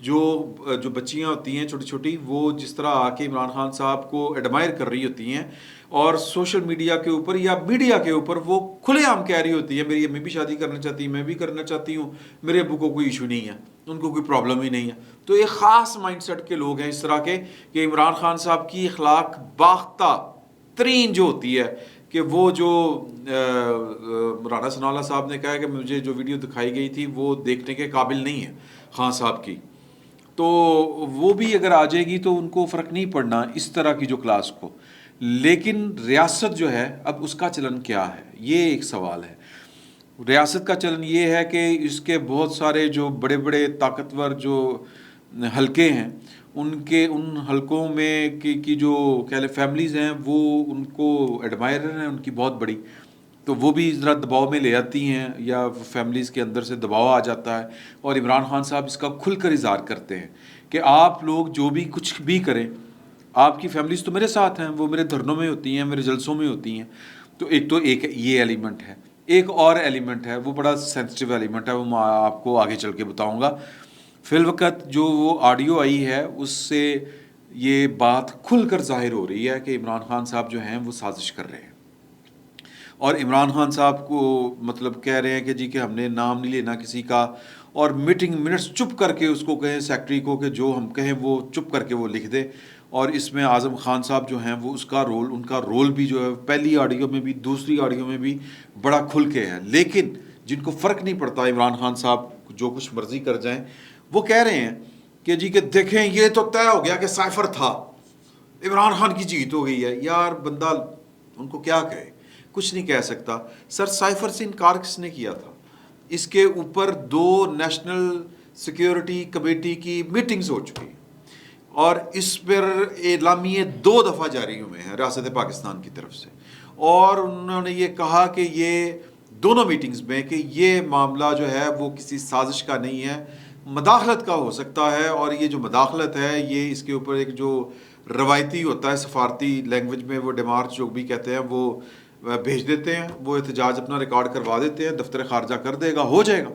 جو جو بچیاں ہوتی ہیں چھوٹی چھوٹی، وہ جس طرح آ کے عمران خان صاحب کو ایڈمائر کر رہی ہوتی ہیں، اور سوشل میڈیا کے اوپر یا میڈیا کے اوپر وہ کھلے عام کہہ رہی ہوتی ہے میری امی بھی شادی کرنا چاہتی ہے، میں بھی کرنا چاہتی ہوں، میرے ابو کو کوئی ایشو نہیں ہے، ان کو کوئی پرابلم ہی نہیں ہے. تو ایک خاص مائنڈ سیٹ کے لوگ ہیں اس طرح کے کہ عمران خان صاحب کی اخلاق باختہ ترین جو ہوتی ہے کہ وہ جو رانا ثناء اللہ صاحب نے کہا ہے کہ مجھے جو ویڈیو دکھائی گئی تھی وہ دیکھنے کے قابل نہیں ہے خان صاحب کی، تو وہ بھی اگر آ جائے گی تو ان کو فرق نہیں پڑنا اس طرح کی جو کلاس کو. لیکن ریاست جو ہے اب اس کا چلن کیا ہے، یہ ایک سوال ہے. ریاست کا چلن یہ ہے کہ اس کے بہت سارے جو بڑے بڑے طاقتور جو حلقے ہیں، ان حلقوں میں کی جو کہہ لیں فیملیز ہیں، وہ ان کو ایڈمائرر ہیں ان کی بہت بڑی، تو وہ بھی ذرا دباؤ میں لے آتی ہیں یا فیملیز کے اندر سے دباؤ آ جاتا ہے، اور عمران خان صاحب اس کا کھل کر اظہار کرتے ہیں کہ آپ لوگ جو بھی کچھ بھی کریں، آپ کی فیملیز تو میرے ساتھ ہیں، وہ میرے دھرنوں میں ہوتی ہیں، میرے جلسوں میں ہوتی ہیں. تو ایک یہ ایلیمنٹ ہے. ایک اور ایلیمنٹ ہے، وہ بڑا سینسٹیو ایلیمنٹ ہے، وہ میں آپ کو آگے چل کے بتاؤں گا. فی الوقت جو وہ آڈیو آئی ہے اس سے یہ بات کھل کر ظاہر ہو رہی ہے کہ عمران خان صاحب جو ہیں وہ سازش کر رہے ہیں، اور عمران خان صاحب کو مطلب کہہ رہے ہیں کہ جی کہ ہم نے نام نہیں لینا کسی کا، اور میٹنگ منٹس چپ کر کے اس کو کہیں سیکٹری کو کہ جو ہم کہیں وہ چپ کر کے وہ لکھ دے. اور اس میں اعظم خان صاحب جو ہیں وہ ان کا رول بھی جو ہے پہلی آڈیو میں بھی دوسری آڈیو میں بھی بڑا کھل کے ہے. لیکن جن کو فرق نہیں پڑتا عمران خان صاحب جو کچھ مرضی کر جائیں، وہ کہہ رہے ہیں کہ جی کہ دیکھیں یہ تو طے ہو گیا کہ سائفر تھا، عمران خان کی جیت ہو گئی ہے. یار بندہ ان کو کیا کہے، کچھ نہیں کہہ سکتا. سر سائفر سے انکار کس نے کیا تھا؟ اس کے اوپر 2 نیشنل سیکیورٹی کمیٹی کی میٹنگز ہو چکی، اور اس پر اعلامیے 2 دفعہ جاری ہوئے ہیں ریاست پاکستان کی طرف سے، اور انہوں نے یہ کہا کہ یہ دونوں میٹنگز میں کہ یہ معاملہ جو ہے وہ کسی سازش کا نہیں ہے، مداخلت کا ہو سکتا ہے. اور یہ جو مداخلت ہے یہ اس کے اوپر ایک جو روایتی ہوتا ہے سفارتی لینگویج میں وہ ڈیمارچ جو بھی کہتے ہیں وہ بھیج دیتے ہیں، وہ احتجاج اپنا ریکارڈ کروا دیتے ہیں، دفتر خارجہ کر دے گا، ہو جائے گا.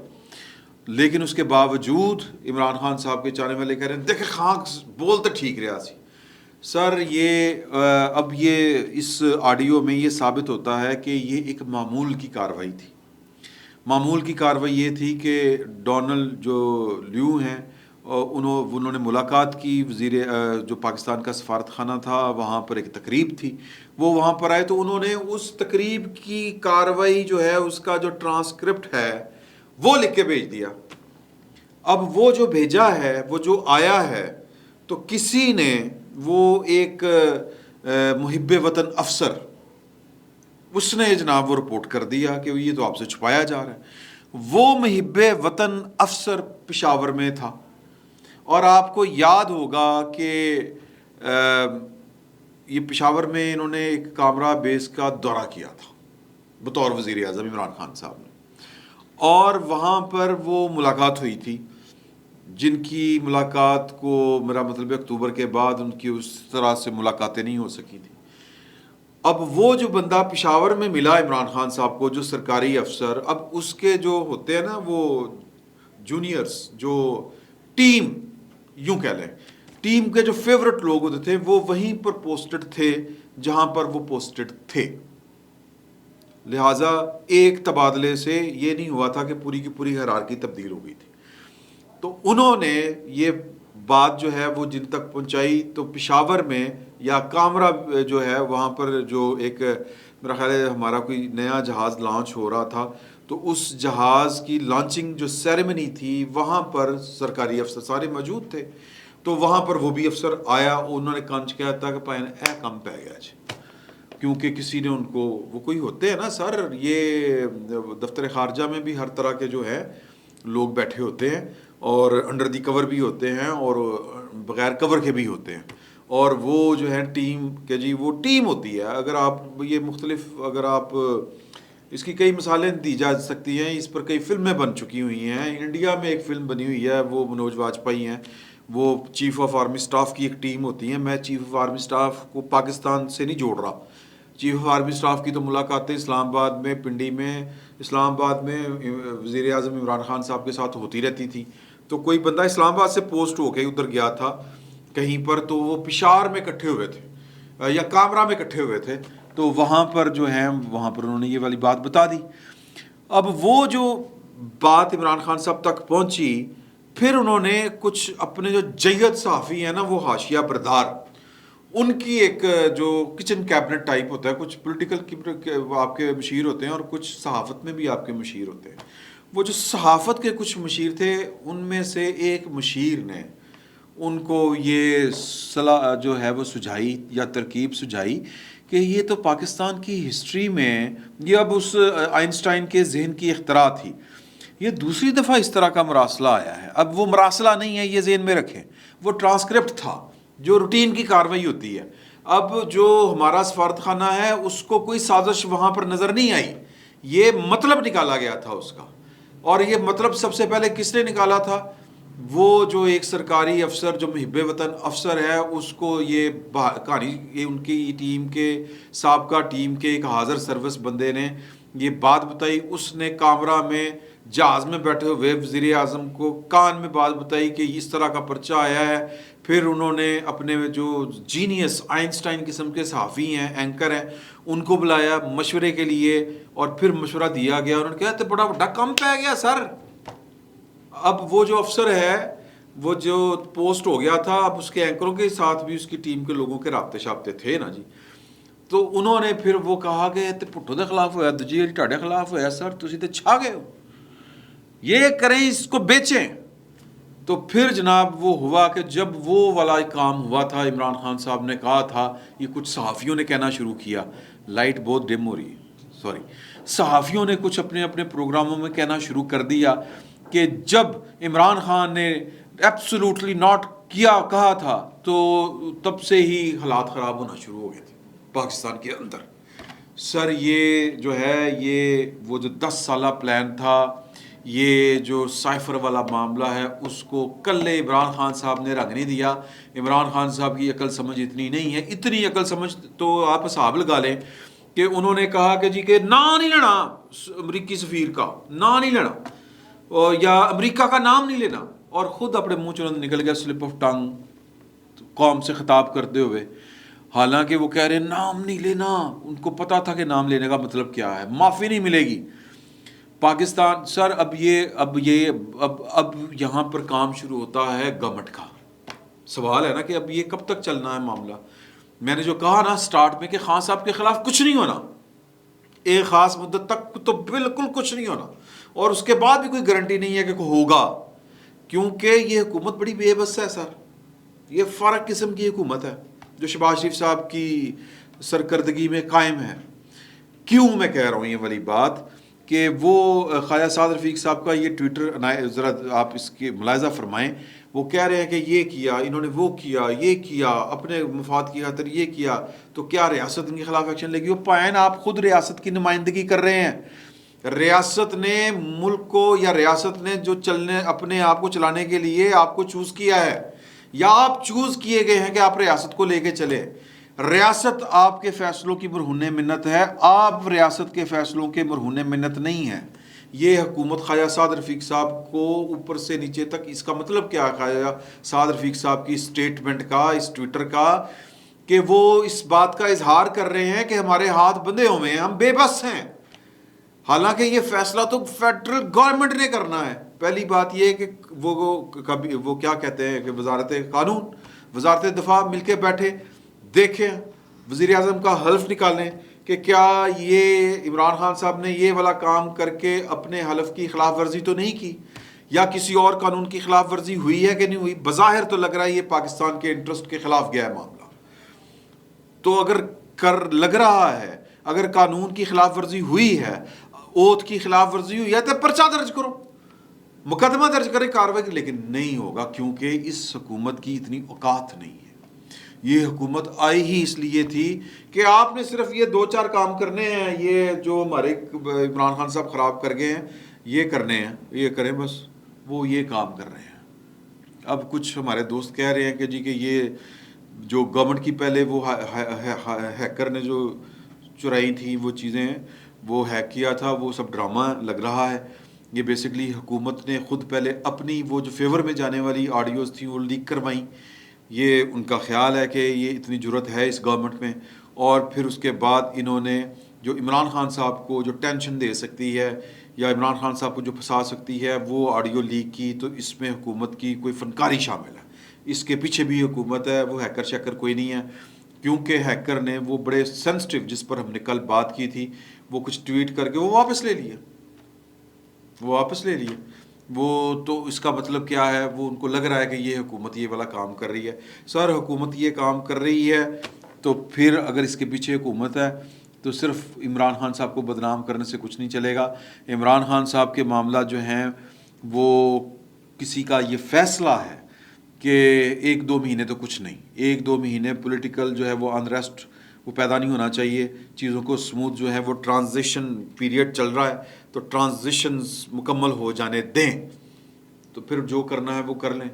لیکن اس کے باوجود عمران خان صاحب کے چاہنے والے کہہ رہے ہیں دیکھیں خان بول تو ٹھیک رہا سی. سر یہ اب یہ اس آڈیو میں یہ ثابت ہوتا ہے کہ یہ ایک معمول کی کارروائی تھی. معمول کی کارروائی یہ تھی کہ ڈونلڈ جو لیو ہیں انہوں نے ملاقات کی، وزیر جو پاکستان کا سفارت خانہ تھا وہاں پر ایک تقریب تھی، وہ وہاں پر آئے، تو انہوں نے اس تقریب کی کارروائی جو ہے اس کا جو ٹرانسکرپٹ ہے وہ لکھ کے بھیج دیا. اب وہ جو بھیجا ہے، وہ جو آیا ہے، تو کسی نے وہ ایک محب وطن افسر، اس نے جناب وہ رپورٹ کر دیا کہ یہ تو آپ سے چھپایا جا رہا ہے. وہ محب وطن افسر پشاور میں تھا، اور آپ کو یاد ہوگا کہ یہ پشاور میں انہوں نے ایک کامرہ بیس کا دورہ کیا تھا بطور وزیر اعظم عمران خان صاحب نے، اور وہاں پر وہ ملاقات ہوئی تھی، جن کی ملاقات کو میرا مطلب اکتوبر کے بعد ان کی اس طرح سے ملاقاتیں نہیں ہو سکی تھیں. اب وہ جو بندہ پشاور میں ملا عمران خان صاحب کو، جو سرکاری افسر، اب اس کے جو ہوتے ہیں نا وہ جونیئرز، جو ٹیم یوں کہہ لیں ٹیم کے جو فیورٹ لوگ ہوتے تھے، وہ وہیں پر پوسٹڈ تھے جہاں پر وہ پوسٹڈ تھے. لہٰذا ایک تبادلے سے یہ نہیں ہوا تھا کہ پوری کی پوری ہیرارکی تبدیل ہو گئی تھی. تو انہوں نے یہ بات جو ہے وہ جن تک پہنچائی، تو پشاور میں یا کامرہ جو ہے وہاں پر جو ایک میرا خیال ہے ہمارا کوئی نیا جہاز لانچ ہو رہا تھا، تو اس جہاز کی لانچنگ جو سیریمنی تھی وہاں پر سرکاری افسر سارے موجود تھے. تو وہاں پر وہ بھی افسر آیا، انہوں نے کنچ کیا تھا کہ پائن اے کم پہ گیا جی، کیونکہ کسی نے ان کو، وہ کوئی ہوتے ہیں نا سر، یہ دفتر خارجہ میں بھی ہر طرح کے جو ہے لوگ بیٹھے ہوتے ہیں، اور انڈر دی کور بھی ہوتے ہیں اور بغیر کور کے بھی ہوتے ہیں، اور وہ جو ہے ٹیم کہ جی وہ ٹیم ہوتی ہے. اگر آپ یہ مختلف، اگر آپ اس کی کئی مثالیں دی جا سکتی ہیں، اس پر کئی فلمیں بن چکی ہوئی ہیں. انڈیا میں ایک فلم بنی ہوئی ہے، وہ منوج واجپئی ہیں، وہ چیف آف آرمی سٹاف کی ایک ٹیم ہوتی ہے. میں چیف آف آرمی سٹاف کو پاکستان سے نہیں جوڑ رہا، چیف آف آرمی سٹاف کی تو ملاقاتیں اسلام آباد میں، پنڈی میں، اسلام آباد میں وزیر اعظم عمران خان صاحب کے ساتھ ہوتی رہتی تھی. تو کوئی بندہ اسلام آباد سے پوسٹ ہو کے ادھر گیا تھا کہیں پر, تو وہ پشاور میں اکٹھے ہوئے تھے یا کامرا میں اکٹھے ہوئے تھے, تو وہاں پر جو ہے وہاں پر انہوں نے یہ والی بات بتا دی. اب وہ جو بات عمران خان صاحب تک پہنچی, پھر انہوں نے کچھ اپنے جو جید صحافی ہیں نا, وہ حاشیہ بردار, ان کی ایک جو کچن کیبنٹ ٹائپ ہوتا ہے, کچھ پولیٹیکل آپ کے مشیر ہوتے ہیں اور کچھ صحافت میں بھی آپ کے مشیر ہوتے ہیں. وہ جو صحافت کے کچھ مشیر تھے, ان میں سے ایک مشیر نے ان کو یہ صلاح جو ہے وہ سجھائی یا ترکیب سجھائی کہ یہ تو پاکستان کی ہسٹری میں, یہ اب اس آئنسٹائن کے ذہن کی اختراع تھی, یہ دوسری دفعہ اس طرح کا مراسلہ آیا ہے. اب وہ مراسلہ نہیں ہے, یہ ذہن میں رکھیں, وہ ٹرانسکرپٹ تھا جو روٹین کی کارروائی ہوتی ہے. اب جو ہمارا سفارت خانہ ہے اس کو کوئی سازش وہاں پر نظر نہیں آئی, یہ مطلب نکالا گیا تھا اس کا. اور یہ مطلب سب سے پہلے کس نے نکالا تھا؟ وہ جو ایک سرکاری افسر جو محب وطن افسر ہے, اس کو یہ کہانی, یہ ان کی ٹیم کے سابقہ ٹیم کے ایک حاضر سروس بندے نے یہ بات بتائی. اس نے کامرا میں جہاز میں بیٹھے ہوئے وزیر اعظم کو کان میں بات بتائی کہ اس طرح کا پرچہ آیا ہے. پھر انہوں نے اپنے جو جینیس آئنسٹائن قسم کے صحافی ہیں, اینکر ہیں, ان کو بلایا مشورے کے لیے, اور پھر مشورہ دیا گیا. انہوں نے کہا تو بڑا بڑا کم پہ گیا سر. اب وہ جو افسر ہے وہ جو پوسٹ ہو گیا تھا, اب اس کے اینکروں کے ساتھ بھی اس کی ٹیم کے لوگوں کے رابطے شابطے تھے نا جی. تو انہوں نے پھر وہ کہا کہ پٹھو دے خلاف ہوا, دجی ٹاڈے خلاف ہوا سر, تسی تے چھا گئے ہو, یہ کریں اس کو بیچیں. تو پھر جناب وہ ہوا کہ جب وہ والا کام ہوا تھا, عمران خان صاحب نے کہا تھا, یہ کچھ صحافیوں نے کہنا شروع کیا, لائٹ بہت ڈم ہو رہی ہے سوری, صحافیوں نے کچھ اپنے اپنے پروگراموں میں کہنا شروع کر دیا کہ جب عمران خان نے ایبسولوٹلی ناٹ کیا کہا تھا, تو تب سے ہی حالات خراب ہونا شروع ہو گئے تھے پاکستان کے اندر. سر یہ جو ہے, یہ وہ جو 10 سالہ پلان تھا, یہ جو سائفر والا معاملہ ہے, اس کو کل عمران خان صاحب نے رنگ نہیں دیا. عمران خان صاحب کی عقل سمجھ اتنی نہیں ہے, اتنی عقل سمجھ تو آپ حساب لگا لیں کہ انہوں نے کہا کہ جی کہ نام نہیں لینا امریکی سفیر کا, نام نہیں لینا, یا امریکہ کا نام نہیں لینا, اور خود اپنے منہ چلند نکل گیا سلپ آف ٹنگ قوم سے خطاب کرتے ہوئے. حالانکہ وہ کہہ رہے ہیں نام نہیں لینا, ان کو پتا تھا کہ نام لینے کا مطلب کیا ہے, معافی نہیں ملے گی. پاکستان سر اب یہاں پر کام شروع ہوتا ہے گورنمنٹ کا. سوال ہے نا کہ اب یہ کب تک چلنا ہے معاملہ. میں نے جو کہا نا سٹارٹ میں کہ خان صاحب کے خلاف کچھ نہیں ہونا, ایک خاص مدت تک تو بالکل کچھ نہیں ہونا, اور اس کے بعد بھی کوئی گارنٹی نہیں ہے کہ ہوگا, کیونکہ یہ حکومت بڑی بے بس ہے سر. یہ فرق قسم کی حکومت ہے جو شہباز شریف صاحب کی سرکردگی میں قائم ہے. کیوں میں کہہ رہا ہوں یہ والی بات کہ وہ خواجہ سعد رفیق صاحب کا یہ ٹویٹر ذرا آپ اس کے ملاحظہ فرمائیں. وہ کہہ رہے ہیں کہ یہ کیا انہوں نے, وہ کیا, یہ کیا, اپنے مفاد کی خاطر یہ کیا, تو کیا ریاست ان کے خلاف ایکشن لے گی؟ وہ پائن آپ خود ریاست کی نمائندگی کر رہے ہیں. ریاست نے ملک کو, یا ریاست نے جو اپنے آپ کو چلانے کے لیے آپ کو چوز کیا ہے, یا آپ چوز کیے گئے ہیں کہ آپ ریاست کو لے کے چلے. ریاست آپ کے فیصلوں کی مرہون منت ہے, آپ ریاست کے فیصلوں کے مرہون منت نہیں ہیں. یہ حکومت خواجہ سعد رفیق صاحب کو اوپر سے نیچے تک, اس کا مطلب کیا ہے خواجہ سعد رفیق صاحب کی اسٹیٹمنٹ کا, اس ٹویٹر کا, کہ وہ اس بات کا اظہار کر رہے ہیں کہ ہمارے ہاتھ بندھے ہوئے ہیں, ہم بے بس ہیں. حالانکہ یہ فیصلہ تو فیڈرل گورنمنٹ نے کرنا ہے. پہلی بات یہ کہ وہ کیا کہتے ہیں کہ وزارت قانون, وزارت دفاع مل کے بیٹھے دیکھیں, وزیر اعظم کا حلف نکالیں کہ کیا یہ عمران خان صاحب نے یہ والا کام کر کے اپنے حلف کی خلاف ورزی تو نہیں کی, یا کسی اور قانون کی خلاف ورزی ہوئی ہے کہ نہیں ہوئی. بظاہر تو لگ رہا ہے یہ پاکستان کے انٹرسٹ کے خلاف گیا ہے معاملہ. تو اگر لگ رہا ہے اگر قانون کی خلاف ورزی ہوئی ہے, اوتھ کی خلاف ورزی ہوئی ہے, تو پرچہ درج کرو, مقدمہ درج کرے, کارروائی. لیکن نہیں ہوگا کیونکہ اس حکومت کی اتنی اوقات نہیں ہے. یہ حکومت آئی ہی اس لیے تھی کہ آپ نے صرف یہ 2-4 کام کرنے ہیں, یہ جو ہمارے عمران خان صاحب خراب کر گئے ہیں یہ کرنے ہیں, یہ کریں بس. وہ یہ کام کر رہے ہیں. اب کچھ ہمارے دوست کہہ رہے ہیں کہ جی کہ یہ جو گورنمنٹ کی پہلے وہ ہیکر نے جو چرائی تھی وہ چیزیں, وہ ہیک کیا تھا, وہ سب ڈرامہ لگ رہا ہے. یہ بیسکلی حکومت نے خود پہلے اپنی وہ جو فیور میں جانے والی آڈیوز تھیں وہ لیک کروائیں. یہ ان کا خیال ہے کہ یہ اتنی جرت ہے اس گورنمنٹ میں. اور پھر اس کے بعد انہوں نے جو عمران خان صاحب کو جو ٹینشن دے سکتی ہے یا عمران خان صاحب کو جو پھنسا سکتی ہے وہ آڈیو لیک کی. تو اس میں حکومت کی کوئی فنکاری شامل ہے, اس کے پیچھے بھی حکومت ہے, وہ ہیکر شیکر کوئی نہیں ہے. کیونکہ ہیکر نے وہ بڑے سینسٹیو, جس پر ہم نے کل بات کی تھی, وہ کچھ ٹویٹ کر کے وہ واپس لے لیے. وہ تو اس کا مطلب کیا ہے, وہ ان کو لگ رہا ہے کہ یہ حکومت یہ والا کام کر رہی ہے. سر حکومت یہ کام کر رہی ہے تو پھر اگر اس کے پیچھے حکومت ہے تو صرف عمران خان صاحب کو بدنام کرنے سے کچھ نہیں چلے گا. عمران خان صاحب کے معاملات جو ہیں وہ کسی کا یہ فیصلہ ہے کہ 1-2 مہینے تو کچھ نہیں, 1-2 مہینے پولیٹیکل جو ہے وہ انریسٹ وہ پیدا نہیں ہونا چاہیے. چیزوں کو سموتھ جو ہے وہ ٹرانزیشن پیریڈ چل رہا ہے تو ٹرانزیشنز مکمل ہو جانے دیں, تو پھر جو کرنا ہے وہ کر لیں.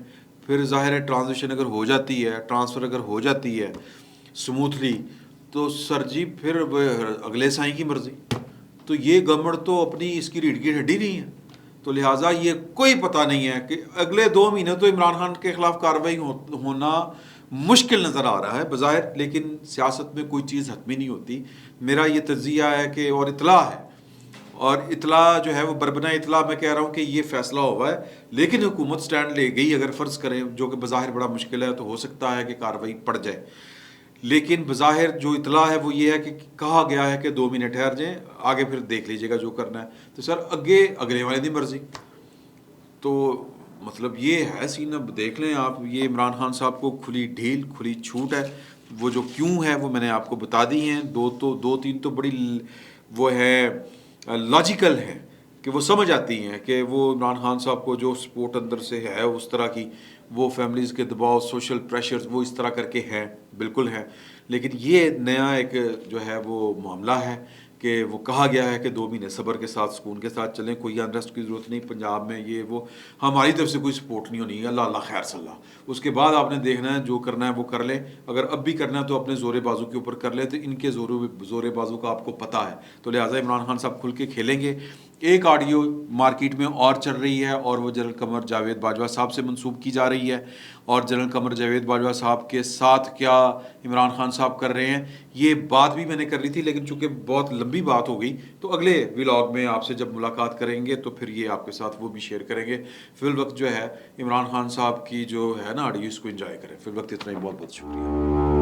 پھر ظاہر ہے ٹرانزیشن اگر ہو جاتی ہے, ٹرانسفر اگر ہو جاتی ہے سموتھلی, تو سر جی پھر اگلے سائیں کی مرضی. تو یہ گورنمنٹ تو اپنی اس کی ریڑھ کی ہڈی نہیں ہے, تو لہٰذا یہ کوئی پتہ نہیں ہے کہ اگلے 2 مہینے تو عمران خان کے خلاف کارروائی ہونا مشکل نظر آ رہا ہے بظاہر, لیکن سیاست میں کوئی چیز حتمی نہیں ہوتی. میرا یہ تجزیہ ہے کہ, اور اطلاع ہے, اور اطلاع جو ہے وہ بربنا اطلاع میں کہہ رہا ہوں کہ یہ فیصلہ ہوا ہے, لیکن حکومت سٹینڈ لے گئی. اگر فرض کریں, جو کہ بظاہر بڑا مشکل ہے, تو ہو سکتا ہے کہ کارروائی پڑ جائے, لیکن بظاہر جو اطلاع ہے وہ یہ ہے کہ کہا گیا ہے کہ 2 مہینے ٹھہر جائیں, آگے پھر دیکھ لیجیے گا جو کرنا ہے. تو سر اگلے والے دی مرضی. تو مطلب یہ ہے سین. اب دیکھ لیں آپ, یہ عمران خان صاحب کو کھلی ڈھیل, کھلی چھوٹ ہے. وہ جو کیوں ہے وہ میں نے آپ کو بتا دی ہیں. 2-3 تو بڑی وہ ہے لاجیکل ہے کہ وہ سمجھ آتی ہیں کہ وہ عمران خان صاحب کو جو سپورٹ اندر سے ہے اس طرح کی, وہ فیملیز کے دباؤ, سوشل پریشرز وہ اس طرح کر کے ہیں, بالکل ہے. لیکن یہ نیا ایک جو ہے وہ معاملہ ہے کہ وہ کہا گیا ہے کہ 2 مہینے صبر کے ساتھ, سکون کے ساتھ چلیں, کوئی انریسٹ کی ضرورت نہیں پنجاب میں. یہ وہ ہماری طرف سے کوئی سپورٹ نہیں ہونی ہے, اللہ اللہ خیر صلی اللہ. اس کے بعد آپ نے دیکھنا ہے, جو کرنا ہے وہ کر لیں. اگر اب بھی کرنا ہے تو اپنے زور بازو کے اوپر کر لیں, تو ان کے زور بازو کا آپ کو پتہ ہے. تو لہٰذا عمران خان صاحب کھل کے کھیلیں گے. ایک آڈیو مارکیٹ میں اور چل رہی ہے, اور وہ جنرل قمر جاوید باجوہ صاحب سے منسوب کی جا رہی ہے. اور جنرل قمر جاوید باجوہ صاحب کے ساتھ کیا عمران خان صاحب کر رہے ہیں, یہ بات بھی میں نے کر لی تھی, لیکن چونکہ بہت لمبی بات ہو گئی تو اگلے ولاگ میں آپ سے جب ملاقات کریں گے تو پھر یہ آپ کے ساتھ وہ بھی شیئر کریں گے. فی الوقت جو ہے عمران خان صاحب کی جو ہے نا آڈیو, اس کو انجوائے کریں. فی الوقت اتنا ہی, بہت بہت شکریہ.